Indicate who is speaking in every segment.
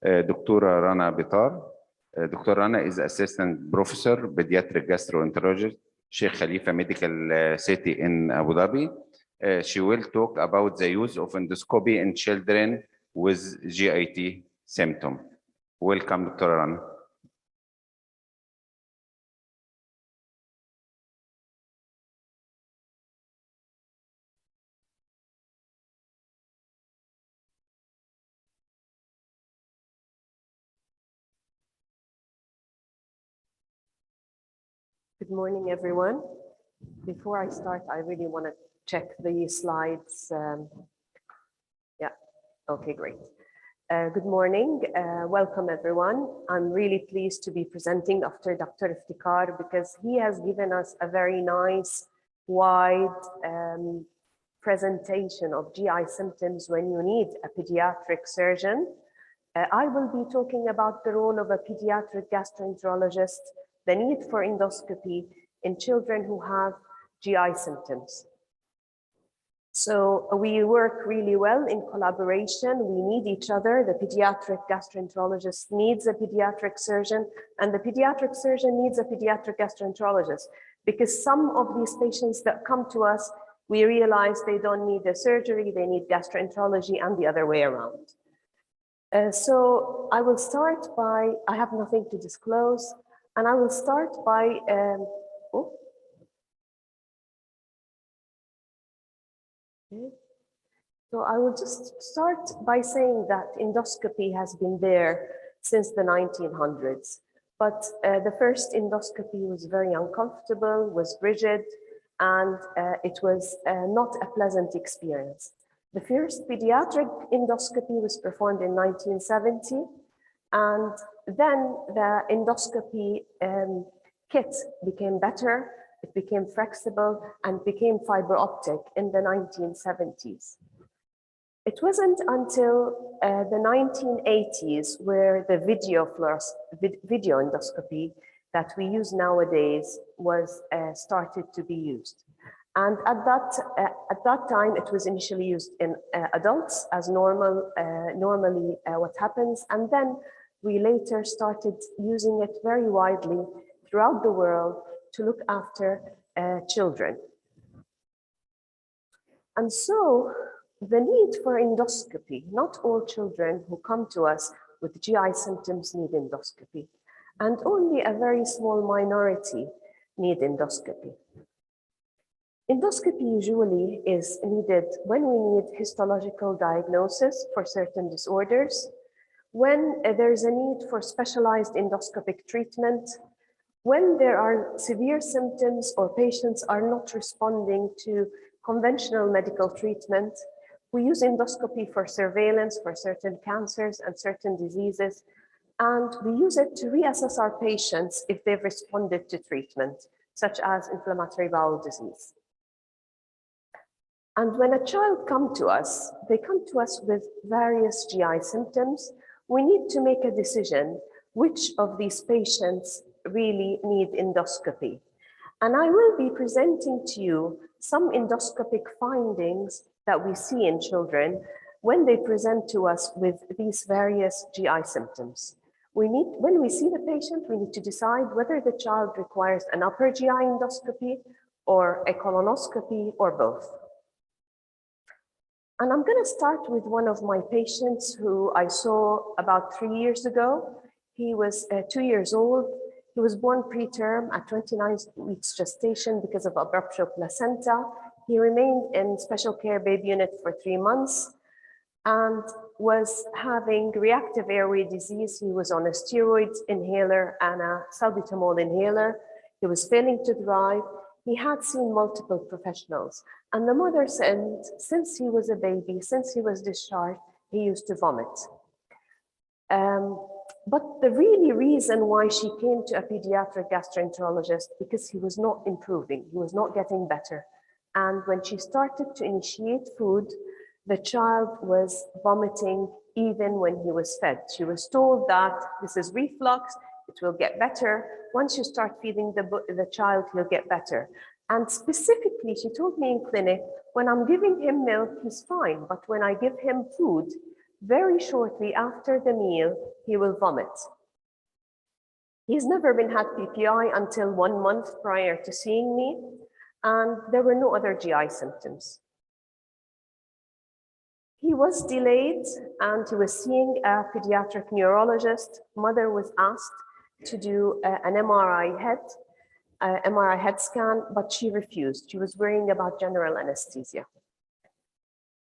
Speaker 1: Dr. Rana Bitar. Dr. Rana is Assistant Professor, Pediatric Gastroenterologist, Sheikh Khalifa Medical City in Abu Dhabi. She will talk about the use of endoscopy in children with GIT symptom. Welcome, Dr. Rana.
Speaker 2: Good morning, everyone. Before I start, I really want to check the slides. Yeah, okay, great. Good morning, welcome everyone. I'm really pleased to be presenting after Dr. Iftikhar because he has given us a very nice, wide presentation of GI symptoms when you need a pediatric surgeon. I will be talking about the role of a pediatric gastroenterologist, the need for endoscopy in children who have GI symptoms. So we work really well in collaboration. We need each other. The pediatric gastroenterologist needs a pediatric surgeon, and the pediatric surgeon needs a pediatric gastroenterologist, because some of these patients that come to us, we realize they don't need the surgery, they need gastroenterology, and the other way around. So I will start by, I have nothing to disclose, and I will start by, So I will just start by saying that endoscopy has been there since the 1900s, but the first endoscopy was very uncomfortable, was rigid, and it was not a pleasant experience. The first pediatric endoscopy was performed in 1970, and then the endoscopy kit became better, it became flexible, and became fiber optic in the 1970s. It wasn't until the 1980s where the video endoscopy that we use nowadays was started to be used. And at that time, it was initially used in adults as normally what happens. And then we later started using it very widely throughout the world to look after children. And so the need for endoscopy, not all children who come to us with GI symptoms need endoscopy, and only a very small minority need endoscopy. Endoscopy usually is needed when we need histological diagnosis for certain disorders, when there's a need for specialized endoscopic treatment, when there are severe symptoms or patients are not responding to conventional medical treatment. We use endoscopy for surveillance for certain cancers and certain diseases, and we use it to reassess our patients if they've responded to treatment, such as inflammatory bowel disease. And when a child comes to us, they come to us with various GI symptoms. We need to make a decision which of these patients really need endoscopy. And I will be presenting to you some endoscopic findings that we see in children when they present to us with these various GI symptoms. When we see the patient, we need to decide whether the child requires an upper GI endoscopy or a colonoscopy or both. And I'm going to start with one of my patients who I saw about 3 years ago. He was 2 years old. He was born preterm at 29 weeks gestation because of abruptio placenta. He remained in special care baby unit for 3 months and was having reactive airway disease. He was on a steroid inhaler and a salbutamol inhaler. He was failing to drive. He had seen multiple professionals. And the mother said, since he was a baby, since he was discharged, he used to vomit. But the really reason why she came to a pediatric gastroenterologist, because he was not improving, he was not getting better. And when she started to initiate food, the child was vomiting even when he was fed. She was told that this is reflux, it will get better. Once you start feeding the child, he'll get better. And specifically, she told me in clinic, when I'm giving him milk, he's fine. But when I give him food, Very shortly after the meal, he will vomit. He's never been had PPI until 1 month prior to seeing me, and there were no other GI symptoms. He was delayed and he was seeing a pediatric neurologist. Mother was asked to do an MRI head scan, but she refused. She was worrying about general anesthesia.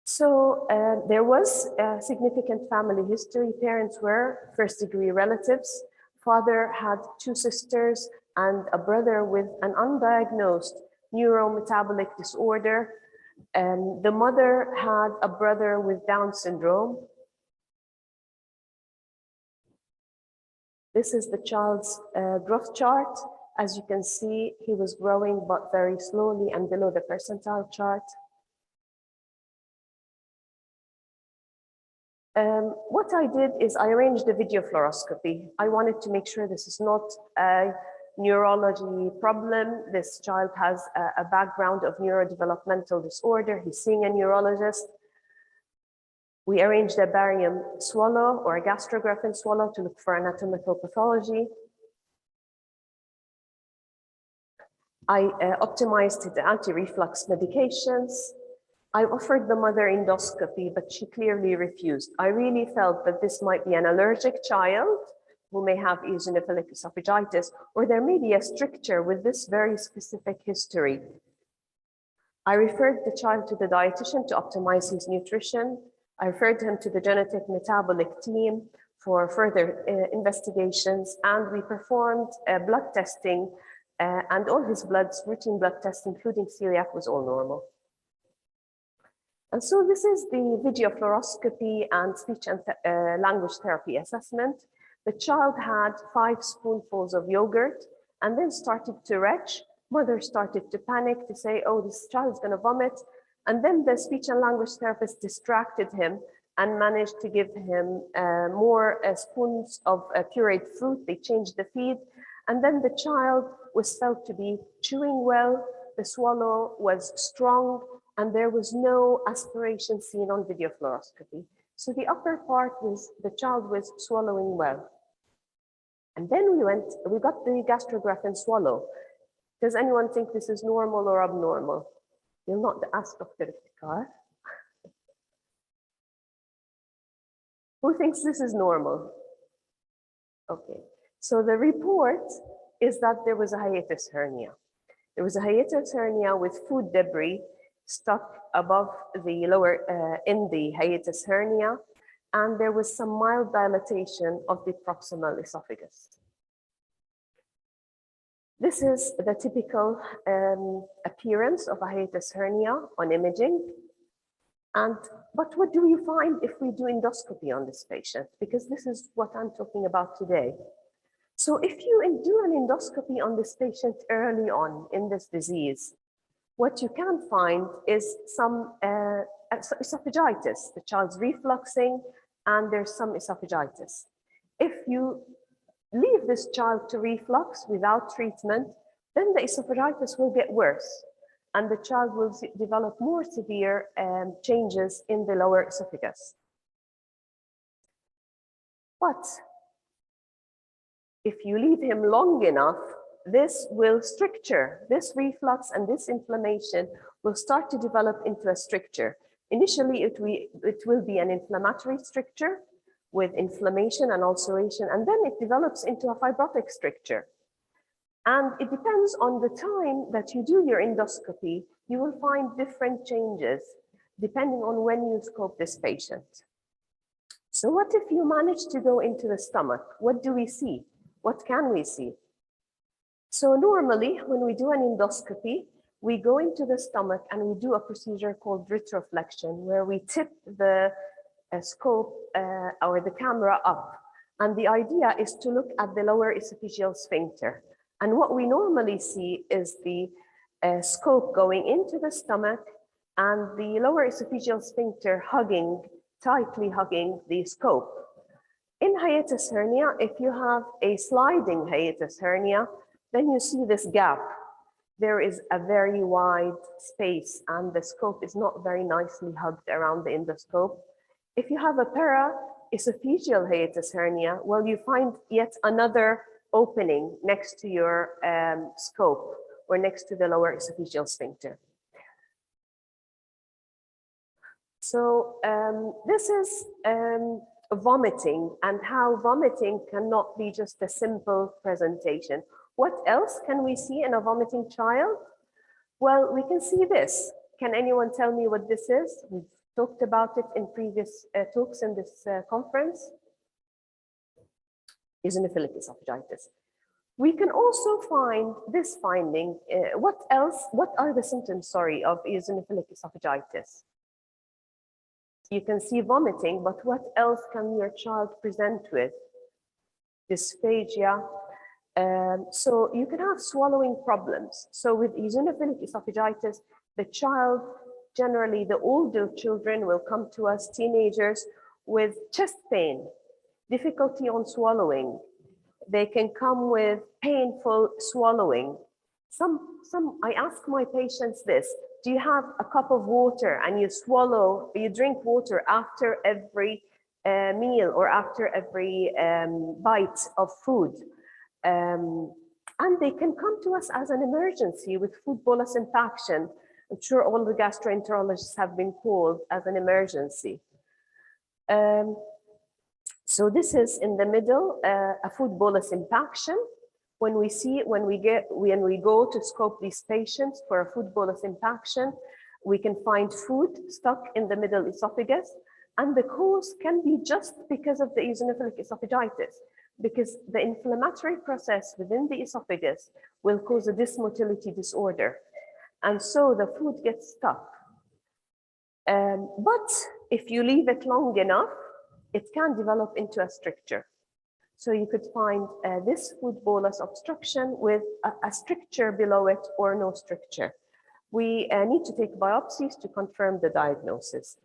Speaker 2: So there was a significant family history. Parents were first-degree relatives. Father had 2 sisters and a brother with an undiagnosed neurometabolic disorder. The mother had a brother with Down syndrome. This is the child's growth chart. As you can see, he was growing, but very slowly and below the percentile chart. What I did is I arranged a video fluoroscopy. I wanted to make sure this is not a neurology problem. This child has a background of neurodevelopmental disorder. He's seeing a neurologist. We arranged a barium swallow or a gastrographin swallow to look for anatomical pathology. I optimized the anti-reflux medications. I offered the mother endoscopy, but she clearly refused. I really felt that this might be an allergic child who may have eosinophilic esophagitis, or there may be a stricture with this very specific history. I referred the child to the dietitian to optimize his nutrition. I referred him to the genetic metabolic team for further investigations, and we performed blood testing, and all his routine blood tests, including celiac, was all normal. And so this is the video fluoroscopy and speech and language therapy assessment. The child had 5 spoonfuls of yogurt and then started to retch. Mother started to panic to say, oh, this child is going to vomit. And then the speech and language therapist distracted him and managed to give him more spoons of pureed fruit. They changed the feed. And then the child was felt to be chewing well. The swallow was strong, and there was no aspiration seen on video fluoroscopy. So the upper part was the child was swallowing well. And then we got the gastrographin swallow. Does anyone think this is normal or abnormal? You'll not ask Dr. Bitar. Who thinks this is normal? Okay, so the report is that there was a hiatus hernia. There was a hiatus hernia with food debris stuck above the lower, in the hiatus hernia, and there was some mild dilatation of the proximal esophagus. This is the typical appearance of a hiatus hernia on imaging. But what do you find if we do endoscopy on this patient? Because this is what I'm talking about today. So if you do an endoscopy on this patient early on in this disease, what you can find is some esophagitis. The child's refluxing and there's some esophagitis. If you leave this child to reflux without treatment, then the esophagitis will get worse and the child will develop more severe changes in the lower esophagus. But if you leave him long enough, this will stricture. This reflux and this inflammation will start to develop into a stricture. Initially, it will be an inflammatory stricture with inflammation and ulceration, and then it develops into a fibrotic stricture. And it depends on the time that you do your endoscopy, you will find different changes depending on when you scope this patient. So what if you manage to go into the stomach? What do we see? What can we see? So normally, when we do an endoscopy, we go into the stomach and we do a procedure called retroflexion, where we tip the scope or the camera up. And the idea is to look at the lower esophageal sphincter. And what we normally see is the scope going into the stomach and the lower esophageal sphincter tightly hugging the scope. In hiatus hernia, if you have a sliding hiatus hernia, then you see this gap. There is a very wide space and the scope is not very nicely hugged around the endoscope. If you have a para-esophageal hiatus hernia, well, you find yet another opening next to your scope or next to the lower esophageal sphincter. So this is vomiting, and how vomiting cannot be just a simple presentation. What else can we see in a vomiting child? Well, we can see this. Can anyone tell me what this is? We've talked about it in previous talks in this conference. Eosinophilic esophagitis. We can also find this finding. What else? What are the symptoms, sorry, of eosinophilic esophagitis? You can see vomiting, but what else can your child present with? Dysphagia. So you can have swallowing problems. So with eosinophilic esophagitis, the child, generally the older children will come to us, teenagers, with chest pain, difficulty on swallowing. They can come with painful swallowing. I ask my patients this: do you have a cup of water and you drink water after every meal or after every bite of food? And they can come to us as an emergency with food bolus impaction. I'm sure all the gastroenterologists have been called as an emergency. So this is in the middle, a food bolus impaction. When we go to scope these patients for a food bolus impaction, we can find food stuck in the middle esophagus, and the cause can be just because of the eosinophilic esophagitis, because the inflammatory process within the esophagus will cause a dysmotility disorder, and so the food gets stuck. But if you leave it long enough, it can develop into a stricture. So you could find this food bolus obstruction with a stricture below it or no stricture. We need to take biopsies to confirm the diagnosis.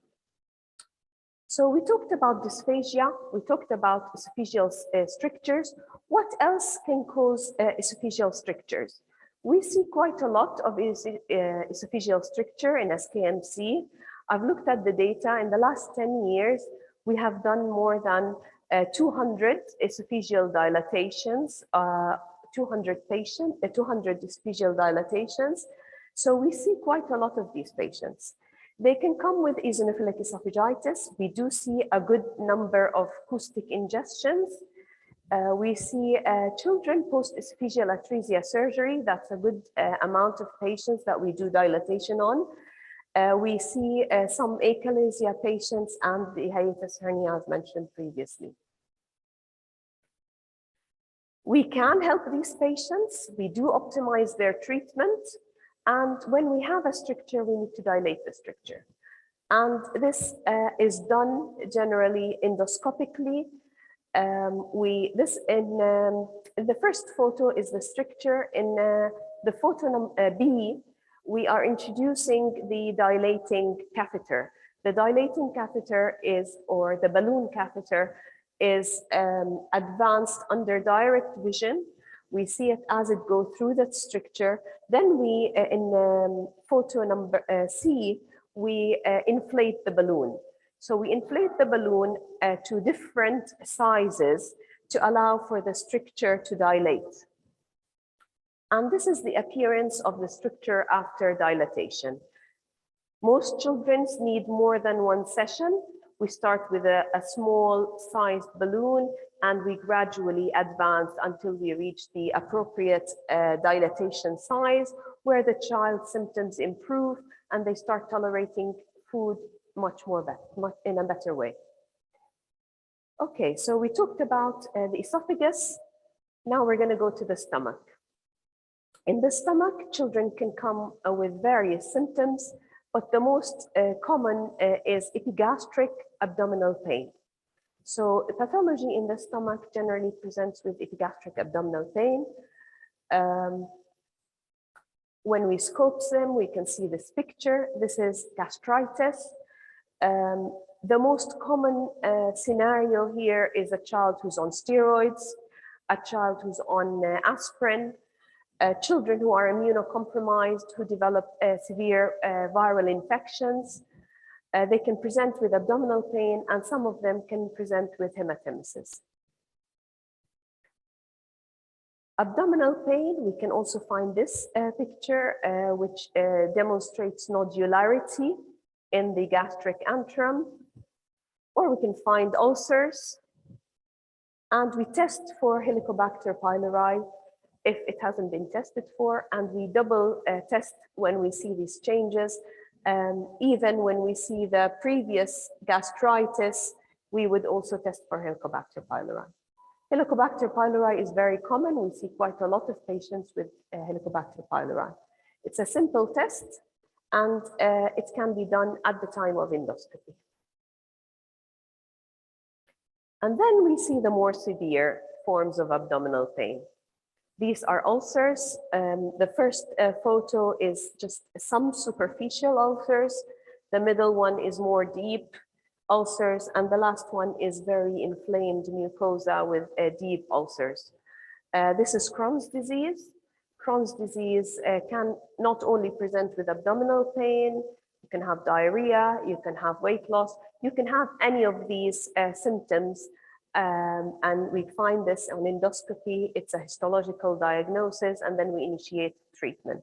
Speaker 2: So we talked about dysphagia, we talked about esophageal strictures. What else can cause esophageal strictures? We see quite a lot of esophageal stricture in SKMC. I've looked at the data. In the last 10 years, we have done more than 200 esophageal dilatations, 200 esophageal dilatations. So we see quite a lot of these patients. They can come with eosinophilic esophagitis. We do see a good number of acoustic ingestions. We see children post-esophageal atresia surgery. That's a good amount of patients that we do dilatation on. We see some achalasia patients and the hiatus hernia as mentioned previously. We can help these patients. We do optimize their treatment. And when we have a stricture, we need to dilate the stricture. And this is done generally endoscopically. The first photo is the stricture. In the photo B, we are introducing the dilating catheter. The dilating catheter is, or the balloon catheter, is advanced under direct vision. We see it as it goes through that stricture. Then we, in photo number C, we inflate the balloon. So we inflate the balloon to different sizes to allow for the stricture to dilate. And this is the appearance of the stricture after dilatation. Most children need more than one session. We start with a small sized balloon and we gradually advance until we reach the appropriate dilatation size where the child's symptoms improve and they start tolerating food in a better way. Okay, so we talked about the esophagus. Now we're going to go to the stomach. In the stomach, children can come with various symptoms, but the most common is epigastric abdominal pain. So the pathology in the stomach generally presents with epigastric abdominal pain. When we scope them, we can see this picture. This is gastritis. The most common scenario here is a child who's on steroids, a child who's on aspirin, children who are immunocompromised, who develop severe viral infections. They can present with abdominal pain, and some of them can present with hematemesis. Abdominal pain, we can also find this picture, which demonstrates nodularity in the gastric antrum, or we can find ulcers, and we test for Helicobacter pylori if it hasn't been tested for, and we double test when we see these changes. Even when we see the previous gastritis, we would also test for Helicobacter pylori. Helicobacter pylori is very common. We see quite a lot of patients with Helicobacter pylori. It's a simple test, and it can be done at the time of endoscopy. And then we see the more severe forms of abdominal pain. These are ulcers. The first photo is just some superficial ulcers. The middle one is more deep ulcers, and the last one is very inflamed mucosa with deep ulcers. This is Crohn's disease. Crohn's disease can not only present with abdominal pain, you can have diarrhea, you can have weight loss, you can have any of these symptoms. And we find this on endoscopy. It's a histological diagnosis, and then we initiate treatment.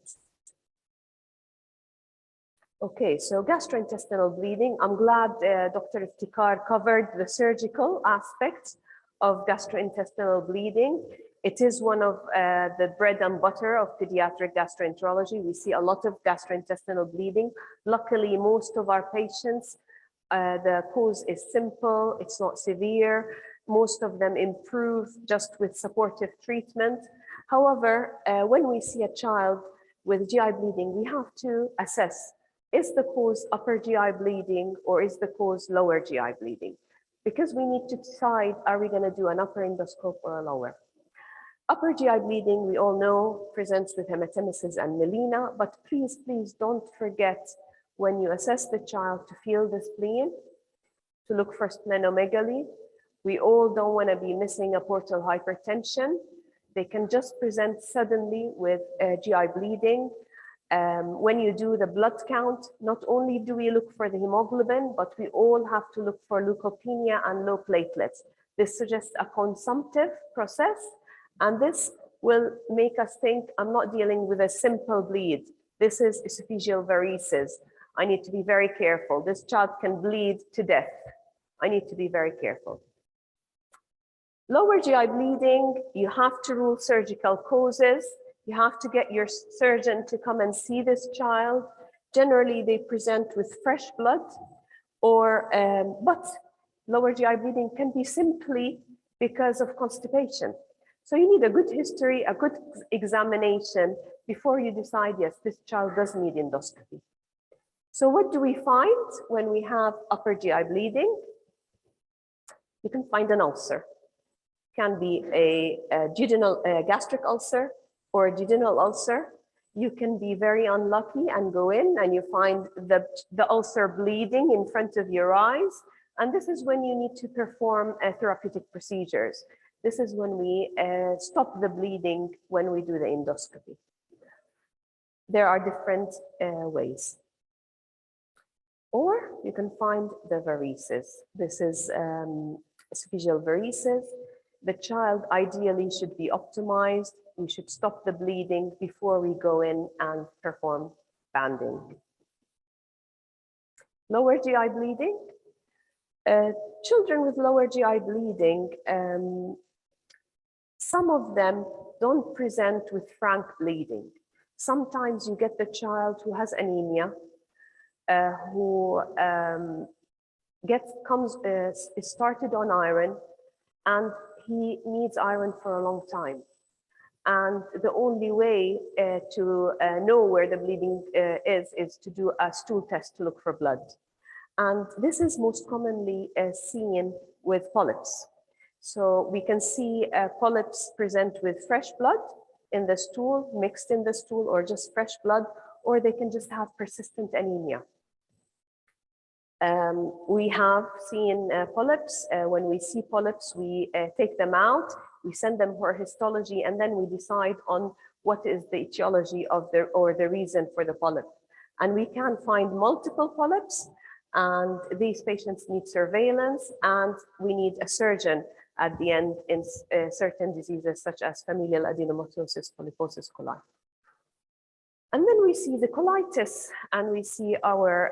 Speaker 2: Okay, so gastrointestinal bleeding. I'm glad Dr. Iftikhar covered the surgical aspects of gastrointestinal bleeding. It is one of the bread and butter of pediatric gastroenterology. We see a lot of gastrointestinal bleeding. Luckily, most of our patients, the cause is simple, it's not severe. Most of them improve just with supportive treatment. However, when we see a child with GI bleeding, we have to assess, is the cause upper GI bleeding or is the cause lower GI bleeding? Because we need to decide, are we going to do an upper endoscope or a lower? Upper GI bleeding, we all know, presents with hematemesis and melena, but please, please don't forget when you assess the child to feel the spleen, to look for splenomegaly. We all don't want to be missing a portal hypertension. They can just present suddenly with GI bleeding. When you do the blood count, not only do we look for the hemoglobin, but we all have to look for leukopenia and low platelets. This suggests a consumptive process, and this will make us think, I'm not dealing with a simple bleed. This is esophageal varices. I need to be very careful. This child can bleed to death. I need to be very careful. Lower GI bleeding, you have to rule surgical causes. You have to get your surgeon to come and see this child. Generally, they present with fresh blood, or but lower GI bleeding can be simply because of constipation. So you need a good history, a good examination before you decide, yes, this child does need endoscopy. So what do we find when we have upper GI bleeding? You can find an ulcer. Can be a jejunal gastric ulcer or a jejunal ulcer. You can be very unlucky and go in and you find the ulcer bleeding in front of your eyes. And this is when you need to perform therapeutic procedures. This is when we stop the bleeding when we do the endoscopy. There are different ways. Or you can find the varices. This is esophageal varices. The child ideally should be optimized. We should stop the bleeding before we go in and perform banding. Lower GI bleeding. Children with lower GI bleeding, some of them don't present with frank bleeding. Sometimes you get the child who has anemia, who is started on iron, and he needs iron for a long time. And the only way to know where the bleeding is to do a stool test to look for blood. And this is most commonly seen with polyps. So we can see polyps present with fresh blood in the stool, mixed in the stool, or just fresh blood, or they can just have persistent anemia. We have seen polyps. When we see polyps, we take them out, we send them for histology, and then we decide on what is the etiology of the reason for the polyp. And we can find multiple polyps, And these patients need surveillance, and we need a surgeon at the end in certain diseases such as familial adenomatosis polyposis coli. And then we see the colitis, and we see our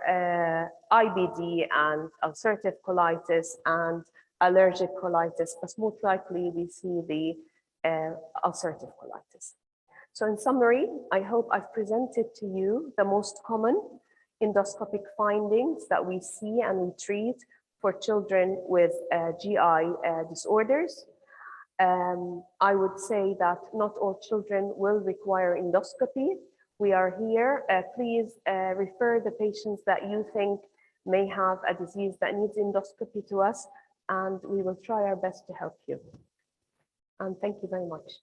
Speaker 2: IBD and ulcerative colitis and allergic colitis, but most likely we see the ulcerative colitis. So in summary, I hope I've presented to you the most common endoscopic findings that we see and we treat for children with GI disorders. I would say that not all children will require endoscopy. We are here. Please refer the patients that you think may have a disease that needs endoscopy to us, and we will try our best to help you. And thank you very much.